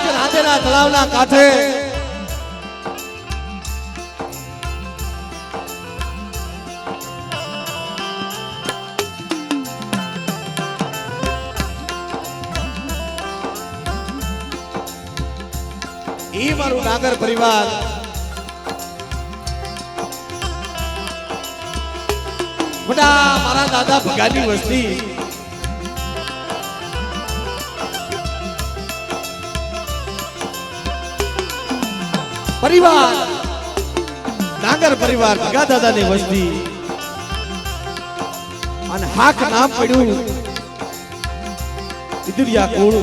આજ રાધેના તળાવના કાંઠે ઈ મારું નાગર પરિવાર મોટા મારા દાદા ભગાની વસ્તી પરિવાર નાગર પરિવાર ભગા દાદાની વસ્તી અને હાક નામ પડ્યું ઇદરિયા કુળ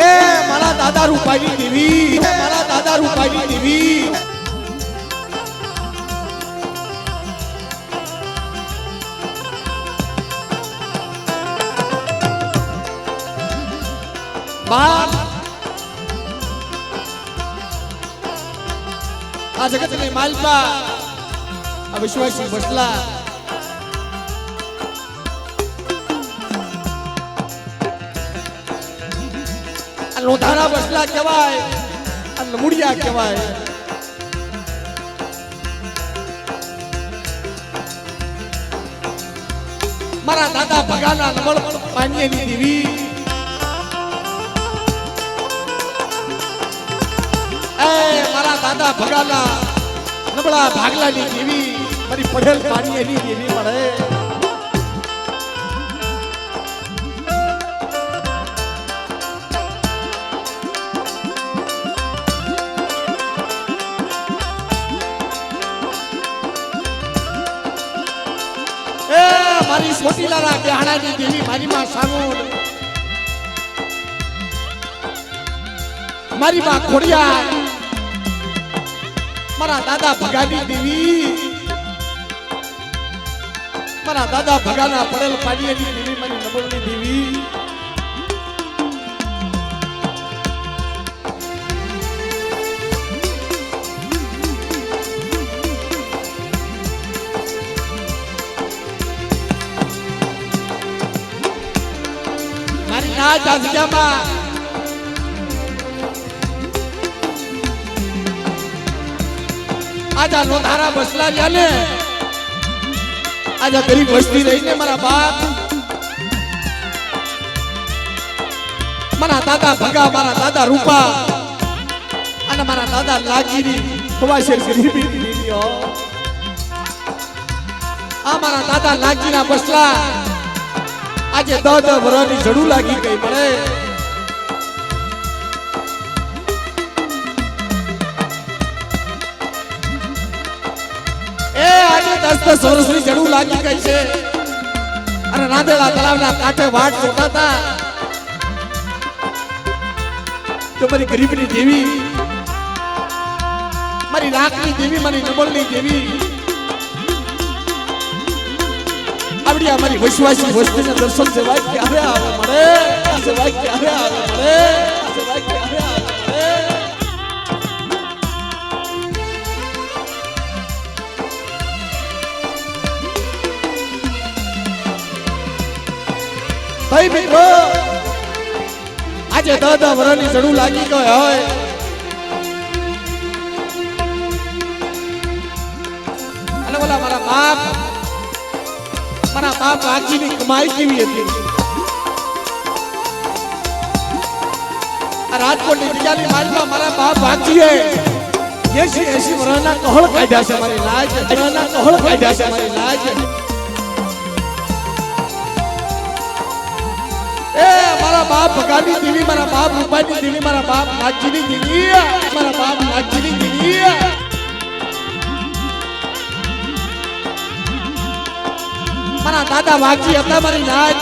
એ મારા દાદા રૂપાની દેવી મારા દાદા રૂપાની દેવી બાપ આ જગતની માલપા આ વિશ્વાસી બસલા લોધારા બસલા કહેવાય અને લમુડિયા કહેવાય મારા દાદા ભગાના નમળ પાણીની દેવી મારા દાદા ભગાના નબળા ભાગલાની દેવી મારી પડેલ પાણીની દેવી મળે મારી સોટીલાના બેહાણાની દેવી મારી માં સાગુણ મારી માં ખોડિયા મારા દાદા ભગાની દેવી મારા દાદા ભગાના પડેલ પાડીએની દેવી મારી નબળની દેવી આ જગ્યામાં આજા લોધારા બસલા રહ્યા ને આજા ગરીબ વસ્તી રહીને મારા બાપ મારા દાદા ભગા મારા દાદા રૂપા અને મારા દાદા લાગીની ખવાશેર ગરીબી દીધી આ મારા દાદા લાગીના બસલા આજે 10 વર્ષની જડું લાગી ગઈ મળે એ આજે 10 વર્ષની જડું લાગી ગઈ છે અને રાંદેલા તળાવના કાંઠે વાટ જોતા હતા તો મારી ગરીબની દેવી મારી રાખની દેવી મારી નબળની દેવી આવડિયા મારી વિશ્વાસી વસ્તીના દર્શન સેવા ક્યારે આવે મળે સેવા ક્યારે આવે મળે સેવા ક્યારે આવે મળે ભાઈ મિત્રો આજે 10 વર્ષની જડું લાગી ગઈ હોય અને બોલા મારા બાપ મારા બાપ આખીની કમાઈ કેવી હતી આ રાજકોટની જગ્યાની માલમાં મારા બાપ આખીએ 80 વર્ષના કહોળ કાઢ્યા છે મારી લાજ વર્ષના કહોળ કાઢ્યા છે મારી લાજ એ મારા બાપ ભગાની દેવી મારા બાપ રૂપાની દેવી મારા બાપ નાગજીની દેવી મારા બાપ નાગજીની દેવી મારા દાદા વાગજી હતા મારી નાચ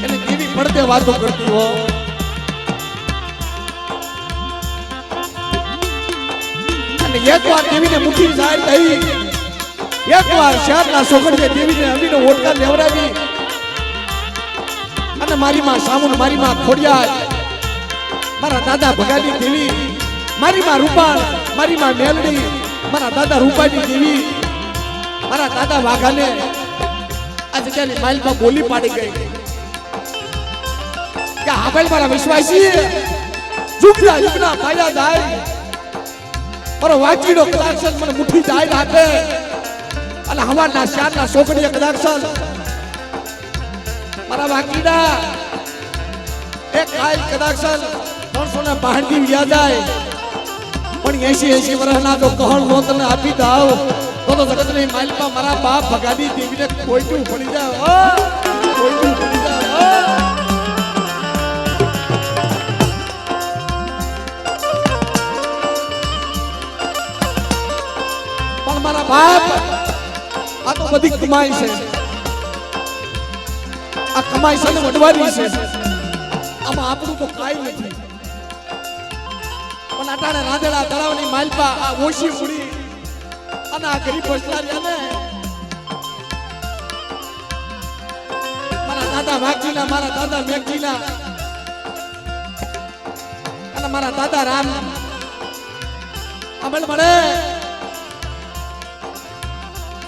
એને દેવી પડતે વાતો કરતી હો અને એકવાર દેવીને મુઠ્ઠી જાહેર થઈ એકવાર શહેરના સોગંદે દેવીને અમીનો ઓટકા લેવડાવી અને મારી માં સામુન મારી માં ખોડિયાર મારા દાદા ભગાની દેવી મારી માં રૂપાળ મારી માં મેલડી મારા દાદા રૂપાની દેવી મારા દાદા વાઘાને આ જગ્યાની માઇલમાં બોલી પાડી ગઈ કે હાબેલ મારા વિશ્વાસી ઝુકડા ઝુકડા પાયા જાય મારો વાંચીનો કદાક્ષર મને મુઠ્ઠી જાય રાખે અને હવાના શારના સોકડીએ કદાક્ષર મારા વાંચીના એક કાલ કદાક્ષર 300 ના બહાંડી વ્યા જાય પણ 80 વર્ષના જો કહણ નો તને આપી દાવ તો જગતની માઇલમાં મારા બાપ ભગાડી દેવીને કોઈટું પડી જાય કોઈટું પડી જાય પણ મારા બાપ આ તો બધી કમાઈ છે આ કમાઈ છે ને વડવાની છે આમાં આપણું તો કાઈ નથી પણ અટાણે રાંધેડા તળાવની માલપા આ ઓછી પૂરી અને આ ગરીબ વસલારીયાને મારા દાદા વાઘજીના મારા દાદા મેઘજીના અને મારા દાદા રામ અમલ મળે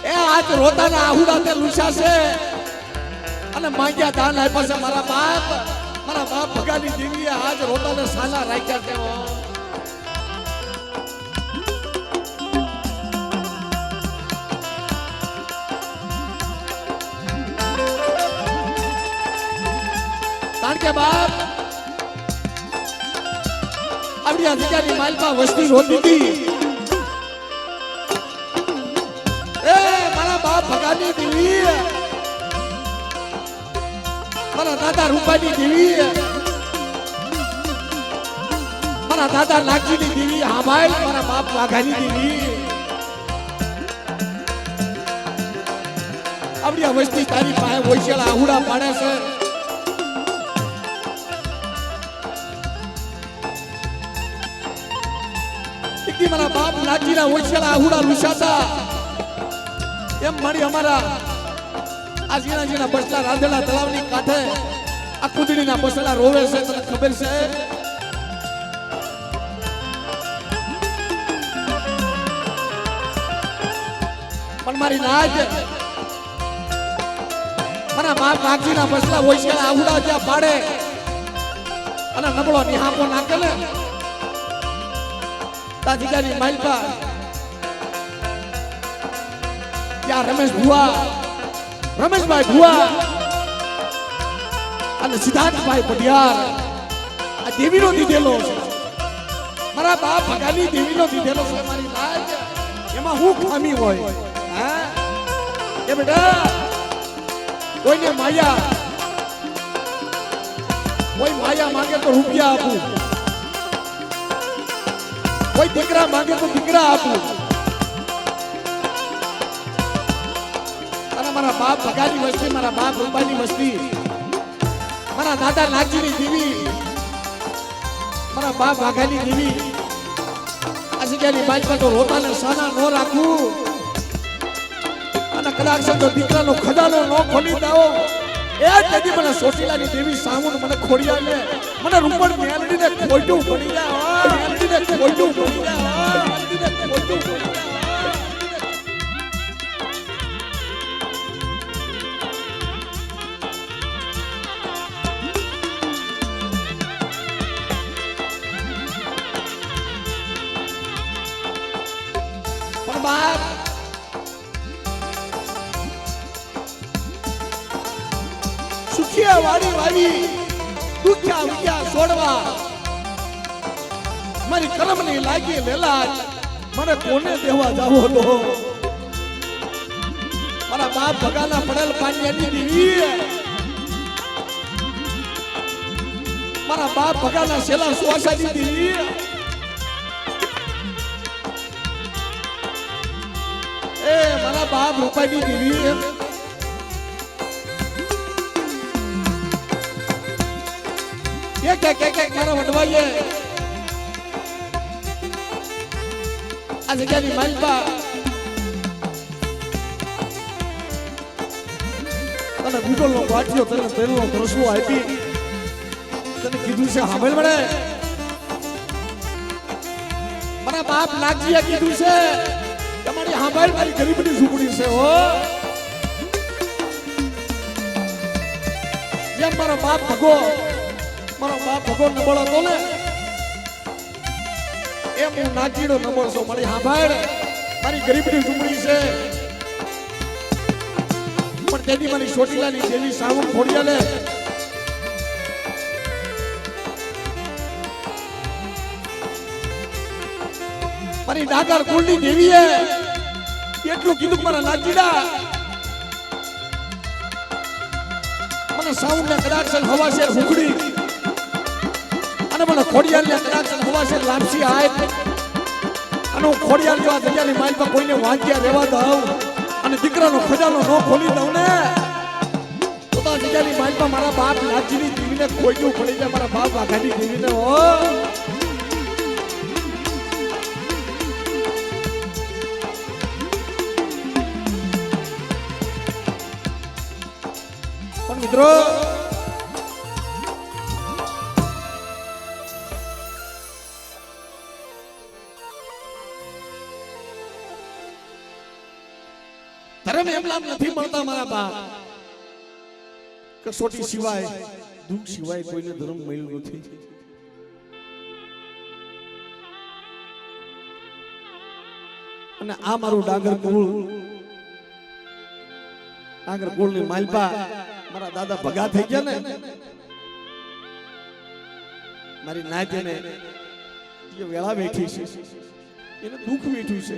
એ આજ રોતાના આહુડા તે લુસા છે અને માંગ્યા દાન આપ્યા છે મારા બાપ ભગાની દેવીએ આજ રોતાને સાલા રાખ્યા છે કારણ કે બાપ આપણી અધિકારી માલપા વસ્તી રોતી હતી એ મારા બાપ ભગાની દેવી મારા દાદા રૂપાની દેવી મારા દાદા નાગજીની દેવી હામાય મારા બાપ વાઘાની દેવી આપણી વસ્તી તારી પાસે વૈશાળા આહુડા પાડે છે મારા બાપ નાગજીના વૈશાળા આહુડા લુસાતા એમ મારી અમારા આ ઝીણા બસલા રાંધેલા તળાવની કાંઠે આ કુદડીના બસલા રોવે છે તને ખબર છે પણ મારી નાજ મારા બાપ નાગજીના બસલા વૈશાળા આહુડા જ્યાં પાડે અને નબળો નિહાપો નાખે ને તાજીગાની માલપા ત્યાં રમેશભાઈ ભુવા અને સિદ્ધાર્થભાઈ પડિયાર આ દેવીનો દીધેલો છે મારા બાપ ભગાની દેવીનો દીધેલો છે મારી લાજ એમાં હું ખામી હોય હા એ બેટા કોઈને કોઈ માયા માંગે તો રૂપિયા આપું કોઈ દીકરા માંગે તો દીકરા આપું અને મારા બાપ ભગાની વસ્તી મારા બાપ રૂપાની વસ્તી મારા દાદા નાગજીની દેવી મારા બાપ વાઘાની દેવી આ જગ્યાની બાજમાં તો રોતાને સાના ન રાખવું અને કદાચ તો દીકરાનો ખજાનો ન ખોલી દાવો એ તેથી મને સોટીલાની દેવી સામુન મને ખોડિયા ને મને રૂપણ મેલડીને ખોટું પડી જાય મેલડીને ખોટું પડી જાય મેલડીને ખોટું પડી જાય પણ બાપ સુખિયા વાળી વાળી દુખ્યા વિખ્યા છોડવા મારી કરમની લાગી લેલા મને કોને દેવા જાવો તો મારા બાપ ભગાના પડેલ પાણીની દેવી મારા બાપ ભગાના શેલા સુવાસાની દેવી એ મારા બાપ રૂપાની દેવી કે મારા વડવાઈએ આ જગ્યાની માલપા તને ગુડોલનો ગાંઠિયો તને તેલનો ધ્રસવો આપી તને કીધું છે સાંભળ મળે મારા બાપ નાગજીએ કીધું છે કે મારી સાંભળ મારી ગરીબની ઝૂંપડી છે હો જેમ મારો બાપ ભગો નબળો હતો ને એમ હું નાગજીડો નબળ છું. મારી હાંભાળ મારી ગરીબની ઝૂંપડી છે પણ તેની મારી ચોટીલાની દેવી સાવણ ખોડિયાલે મારી ડાગર કુળની દેવીએ એટલું કીધું મારા નાગજીડા મને સાઉન્ડ ને કદાચ હવા છે હુકડી અને મને ખોડિયાર ને કદાચ હવા છે લાપસી આય અને હું ખોડિયાર જેવા જગ્યાની માલ પર કોઈને વાંચ્યા રહેવા દઉં અને દીકરાનો ખજાનો ન ખોલી દઉં ને તો તો જગ્યાની માલ પર મારા બાપ નાગજીની દેવીને ખોઈતું પડી જાય. મારા બાપ વાઘાની દેવીને હો પણ મિત્રો ધર્મ એમ લાભ નથી મળતા મારા બાપ. કસોટી સિવાય દુઃખ સિવાય કોઈને ધર્મ મળ્યું નથી. અને આ મારું ડાંગર કુળ ની માલપા મારા દાદા ભગા થઈ ગયા ને મારી નાત એને જે વેળા બેઠી છે એને દુઃખ બેઠું છે.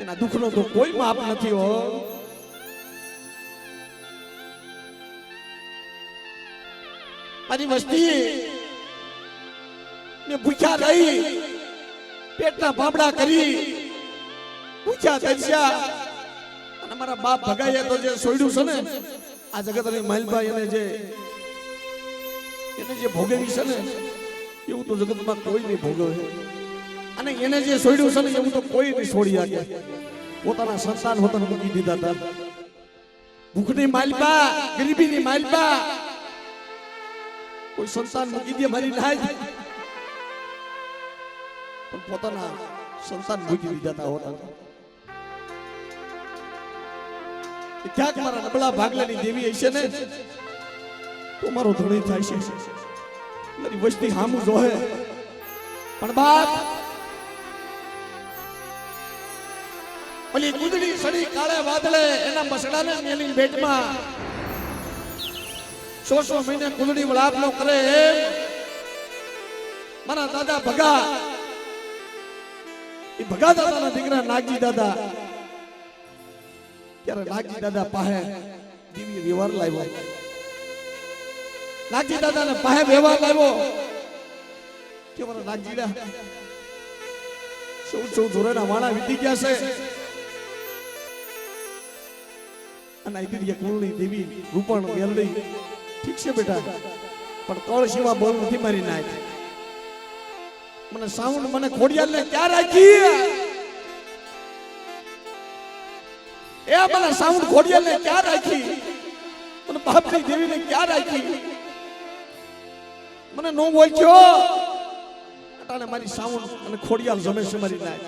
એના દુઃખનો તો કોઈ માપ નથી હો. મારી વસ્તી ને ભૂખ્યા રહી પેટના ભાબડા કરી ભૂખ્યા તરસ્યા અને મારા બાપ ભગાઈએ તો જે સોયડું છે ને આ જગતની માલભાઈ એને જે ભોગવી છે ને એવું તો જગતમાં કોઈ નહીં ભોગવે. અને એને જે સોયડું છે ને એવું તો કોઈ નહીં છોડી શકે. પોતાના સંતાન હોતા મૂકી દીધા હતા. ભૂખની માલબા ગરીબીની માલબા કોઈ સંતાન મૂકી દે મારી નાય પણ પોતાના સંતાન મૂકી દીધા હોતા. ક્યાંક મારા નબળા ભાગલાની દેવી હશે ને તો મારો ધણી થાય છે. મારી વસ્તી હામું જોહે પણ બાપ ઓલી કુદડી સડી કાળે વાદળે એના મસડાને મેલી બેટમાં 100 મહિને કુદડી વળાપનો કરે મારા દાદા ભગા એ ભગા દાદાના દીકરા નાગજી દાદા ત્યારે નાગજી દાદા પાસે દિવ્ય વ્યવહાર લાવ્યો. નાગજી દાદાને પાસે વ્યવહાર લાવ્યો કે મારા નાગજીડા સૌ ધોરણના વાણા વીતી ગયા છે અને દિવ્ય કુળની દેવી રૂપણ મેલડી ઠીક છે બેટા પણ કળ સિવા બોલ નથી મારી નાખ. મને સાઉન્ડ મને ખોડિયાલને ક્યાં રાખી એ મને સાઉન્ડ ખોડિયાલને ક્યાં રાખી મને બાપની દેવીને ક્યાં રાખી મને નો બોલજો. અટાણે મારી સાઉન્ડ અને ખોડિયાલ જમે છે મારી નાખ.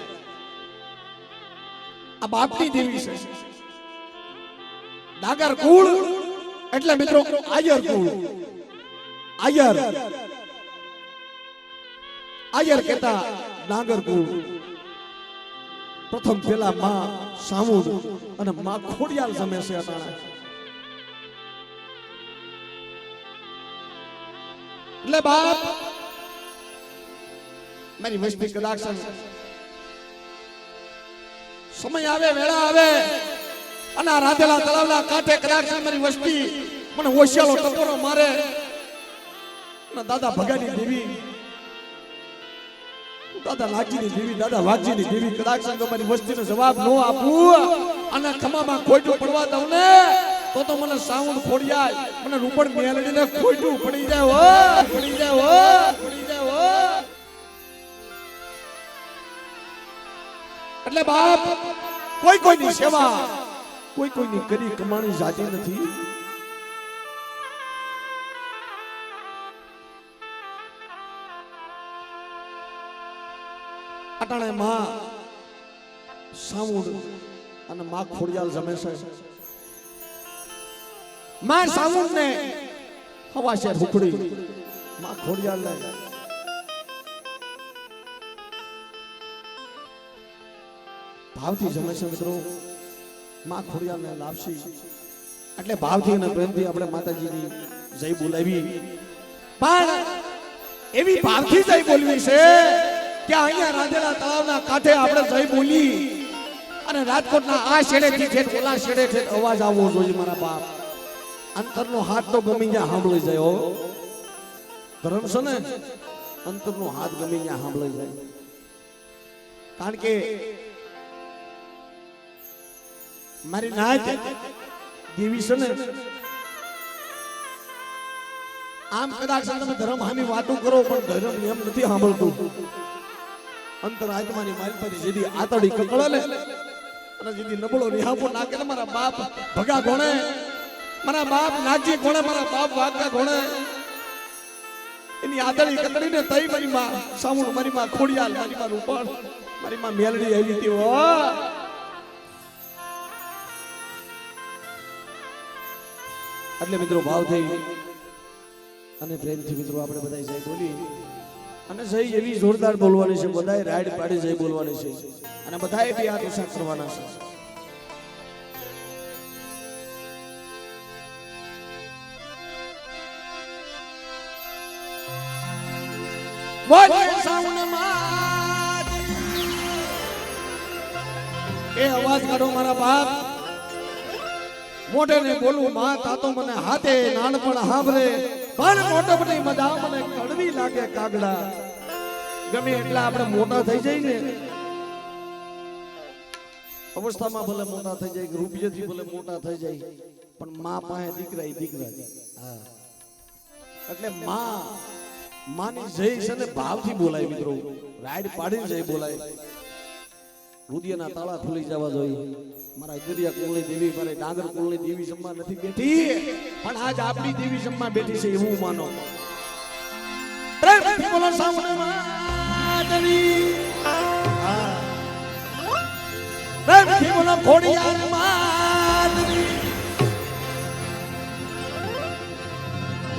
આ બાપની દેવી છે. ડાગર કુળ એટલે મિત્રો આયર કુળ. આયર કહેતા ડાગર કુળ. પ્રથમ પેલા માં સામુદ અને માં ખોડિયાલ જમે છે. અટાણા એટલે બાપ મારી વસ્તી કદાચ સમય આવે વેળા આવે અને આ રાધેલા તળાવના કાંઠે કદાચ મારી વસ્તી મને હોશિયાળો ટપોરો મારે અને દાદા ભગાની દેવી દાદા નાગજીની દેવી દાદા વાઘજીની દેવી કદાચ મારી વસ્તીનો જવાબ ન આપું અને ખમામાં ખોટું પડવા દઉં ને તો મને સાઉન્ડ ખોડિયાલ મને રૂપણ મેલડીને ખોટું પડી જાય પડી જાય. એટલે બાપ કોઈની સેવા કોઈની કરી કમાણી જાતી નથી. અટાણે માં સાઉન્ડ અને માં ખોડિયાલ જમે છે માં સામુન ને હવા શેર હુકડી માં ખોડિયાર ને ભાવથી જમે છે મિત્રો. માં ખોડિયાર ને લાવશી એટલે ભાવથી અને પ્રેમથી આપણે માતાજીની જય બોલાવી. પણ એવી ભાવથી જય બોલવી છે કે અહીંયા રાંધેલા તળાવના કાંઠે આપણે જય બોલી અને રાજકોટના આ શેડેથી ઠેઠ ઓલા શેડે ઠેઠ અવાજ આવવો જોઈએ મારા બાપ. અંતરનો હાથ તો ગમી ત્યાં સાંભળી જાય હો. ધર્મ છે ને અંતરનો હાથ ગમી ત્યાં સાંભળી જાય. કારણ કે મારી નાચ દેવી છે ને આમ કદાચ તમે ધર્મ હામી વાતો કરો પણ ધર્મ એમ નથી સાંભળતું. અંતર આત્માની મારી પર જેદી આતડી કકળે ને અને જેદી નબળો રિહાપો નાખે ને મારા બાપ ભગા ગોણે, મારા બાપ નાજી ગોણે, મારા બાપ વાગા ગોણે એની આતડી કકડીને તઈ મારી માં સામુણ, મારી માં ખોડિયાલ, મારી માં રૂપાળ, મારી માં મેલડી આવી હતી હો. એટલે મિત્રો ભાવ થઈ અને પ્રેમથી મિત્રો આપણે બધા જય બોલી અને જય એવી જોરદાર બોલવાની છે. બધાએ રાઈડ પાડી જય બોલવાની છે અને બધાએ બી હાથ ઉષા કરવાના છે. એ અવાજ કાઢો મારા બાપ. મોઢે ને બોલું માં તાતો મને હાથે નાનપણ હાંભળે પણ મોટપની મજા મને કડવી લાગે કાગડા. ગમે એટલા આપણે મોટા થઈ જાય ને અવસ્થામાં ભલે મોટા થઈ જાય, રૂપિયાથી ભલે મોટા થઈ જાય પણ માં પાસે દીકરા દીકરા. હા એટલે માની જય છે ને ભાવથી બોલાય મિત્રો. રાઈડ પાડીને જય બોલાય. રુદિયાના તાળા ખુલી જવા જોઈએ. મારા ઇદરિયા કુળની દેવી, મારે ડાંગર કુળની દેવી જમવા નથી બેઠી પણ આજ આપણી દેવી જમવા બેઠી છે એવું માનો. પ્રેમથી બોલો સામુને માતની. પ્રેમથી બોલો ખોડિયાર માતની.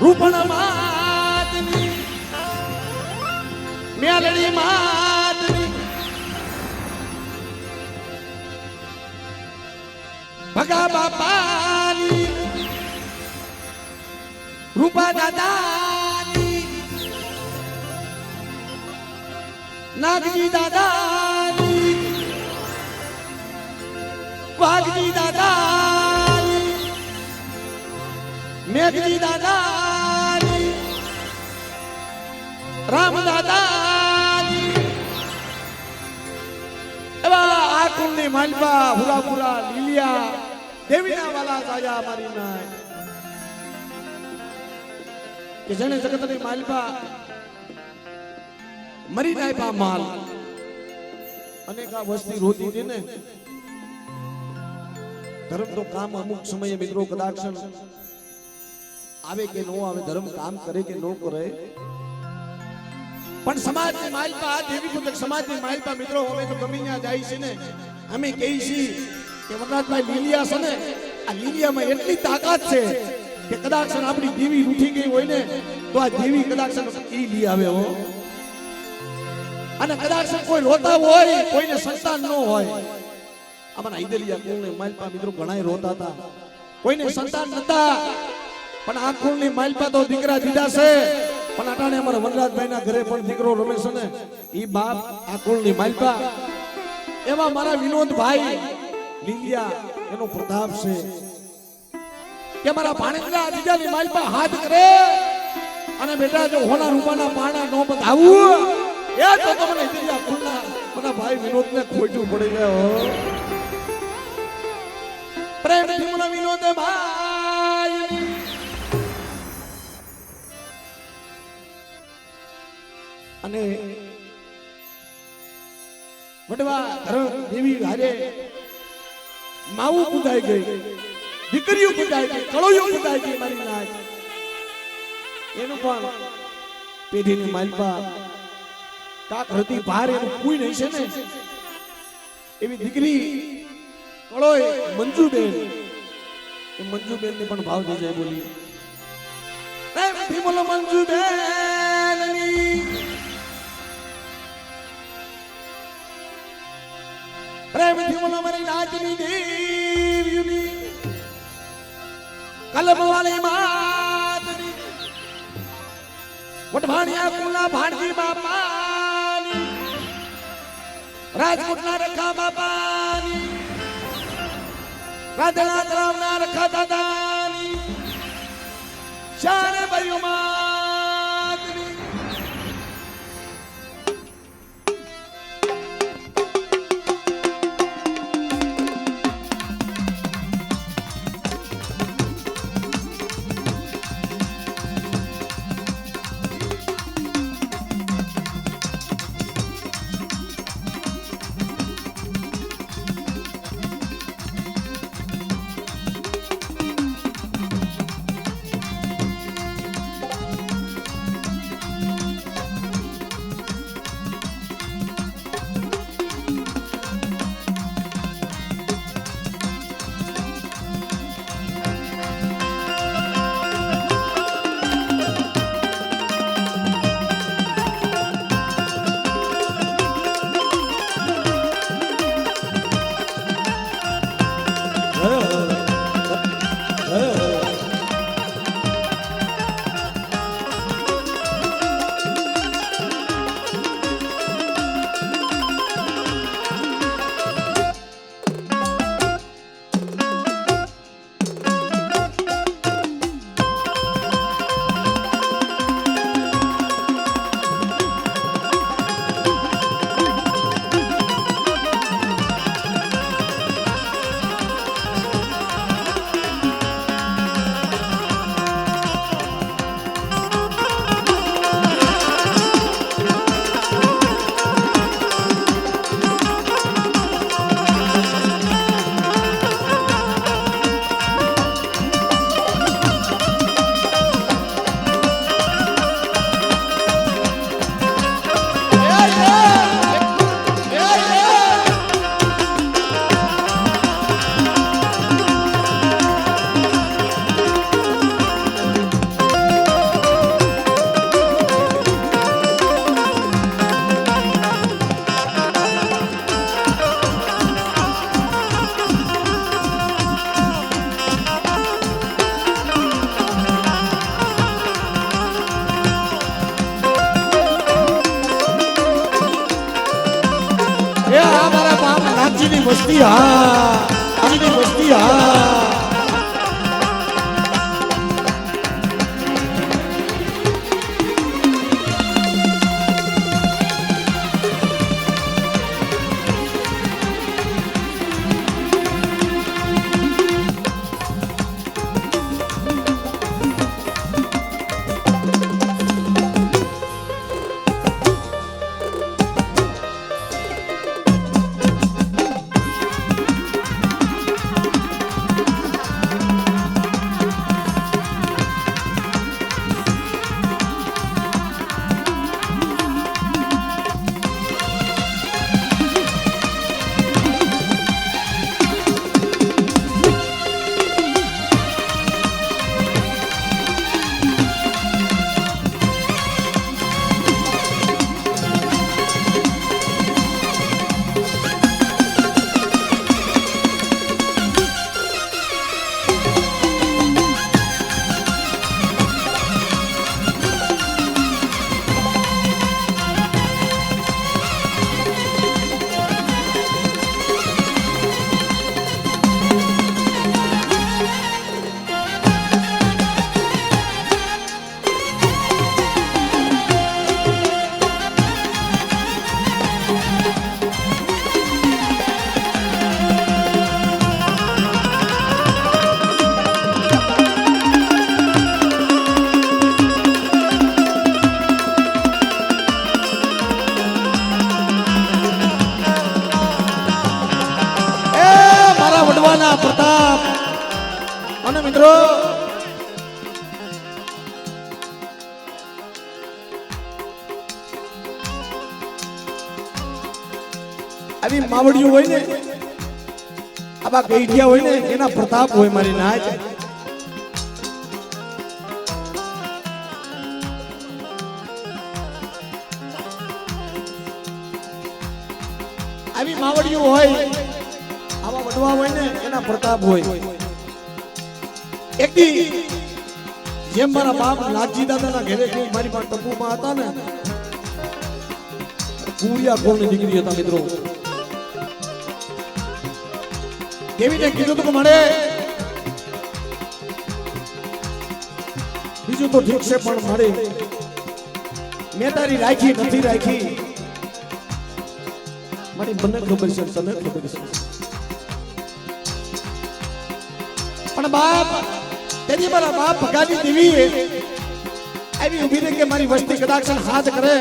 રૂપણ માતની, મેલડી માતની, ભગા બાપાની, રૂપા દાદાની, નાગજી દાદાની, વાઘજી દાદાની, મેઘજી દાદાની, રામ દાદાની. એવા આ કુળની માલપા હુરાપુરા લીલિયા દેવીના વાલા સાયા મારી નાય કે જેને જગતની માલપા મરી નાય પા માલ અનેકા વસ્તી રોતી હતી ને. ધર્મ તો કામ અમુક સમયે મિત્રો કદાચ આવે કે નો આવે, ધર્મ કામ કરે કે નો કરે પણ સમાજની માલપા દેવી પુત્રક સમાજની માલપા મિત્રો હવે તો ગમી ત્યાં જાય છે ને અમે કહી છીએ કે વનરાજભાઈ લીલિયા છે ને આ લીલિયામાં એટલી તાકાત છે કે કદાચ આપણી દેવી રૂઠી ગઈ હોય ને તો આ દેવી કદાચ ઈ લઈ આવે હો. અને કદાચ કોઈ રોતા હોય, કોઈને સંતાન ન હોય. અમારા ઈદલિયા કુળને માલપા મિત્રો ઘણાય રોતા હતા, કોઈને સંતાન નતા પણ આ કુળની માલપા તો દીકરા દીધા છે. પણ અટાણે અમારા વનરાજભાઈના ઘરે પણ દીકરો રમે છે ને ઈ બાપ આ કુળની માલપા. એવા મારા વિનોદભાઈ લીલિયા એનો પ્રતાપ છે કે મારા ભાણેજના દીદાની માલપા હાથ કરે અને બેટા જો હોના રૂપાના પાણા નો બતાવું એ તો તમને ઈદલિયા કુળના મારા ભાઈ વિનોદને ખોટું પડી ગયો. પ્રેમથી મને વિનોદભાઈ અને વડવા ધર્મ દેવી હારે માવું પૂજાઈ ગઈ, દીકરીઓ પૂજાઈ ગઈ, કળોયો પૂજાઈ ગઈ મારી નાચ. એનું પણ પેઢીની માલપા કાક હતી ભાર એનું કોઈ નહીં છે ને એવી દીકરી કળોય મંજુબેન એ મંજુબેન ને પણ ભાવ થઈ જાય બોલી પ્રેમથી બોલો મંજુબેન પ્રેમથી બોલો મારી નાચની દેવીની કલમવાળી માતની વટભાણિયા કુલા ભાણજી બાપાની રાજકોટના રખા બાપાની રાધણા તળાવના રખા દાદાની શાને ભાઈઓ માતની मस्ती मस्ती प्रताप અને મિત્રો આવી માવડીઓ હોય ને આવા ગઈઢિયા હોય ને એના પ્રતાપ હોય મારી નાચ આવી માવડિયું હોય આવા વડવા હોય ને એના પ્રતાપ હોય એકદી જેમ મારા બાપ લાલજી દાદાના ઘરે ગઈ મારી પાસે ટપુમાં હતા ને કુડિયા કોની દીકરી હતા મિત્રો દેવીને કીધું તો મળે બીજું તો ઠીક છે પણ મળે મેં તારી રાખી નથી રાખી મારી મને ખબર છે તને ખબર છે પણ બાપ તેની મારા બાપ ભગાની દેવી આવી ઉભી રહી કે મારી વસ્તી કદાચ હાથ કરે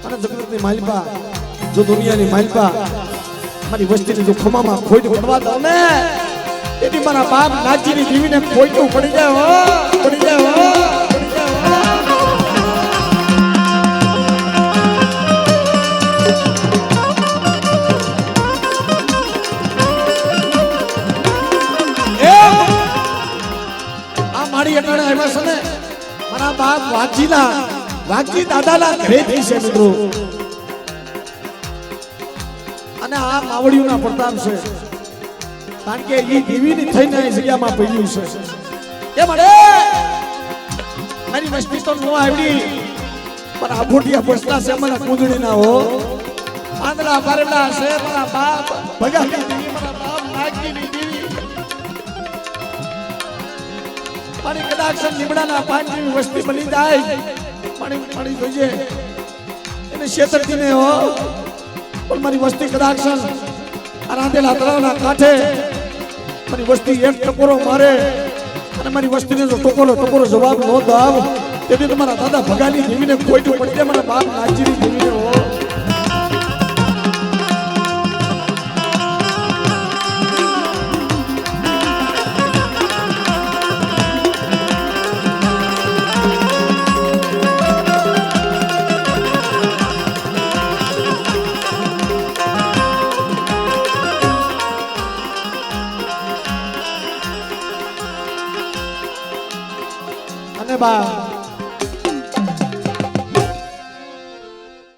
અને જગતની માલિકા જો દુનિયાની માલિકા મારી વસ્તીને જો ખમામાં ખોટ પડવા દો ને એની મારા બાપ નાજીની દેવીને ખોટું પડી જાય હો પડી જાય હો પડી જાય મારી અટાણે આવ્યા છે ને મારા બાપ વાઘજી દાદાના ઘરે થઈ છે મિત્રો અને આ માવડીઓના પ્રતાપ છે કારણ કે એ દેવીની થઈને એ જગ્યામાં પડ્યું છે એ મળે મારી વસ્તી તો નો આવડી પણ આ ફોટિયા બસના છે મને કુંજણી ના હો આંધળા બારડા છે મારા બાપ ભગાની દેવી મારા બાપ નાગજીની દેવી પાણી કદાચ લીમડાના પાન જેવી વસ્તી બની જાય પાણી જોઈએ એને છેતરતીને હો પણ મારી વસ્તી કદાચ રાંધેલા તળાવના કાંઠે મારી વસ્તી એક ટકોરો મારે અને મારી વસ્તીને જો ટકોરો જવાબ ન દાવ તેથી તમારા દાદા ભગાની દેવીને ખોટું પડી જાય મારા બાપ નાજીની દેવીને હો બા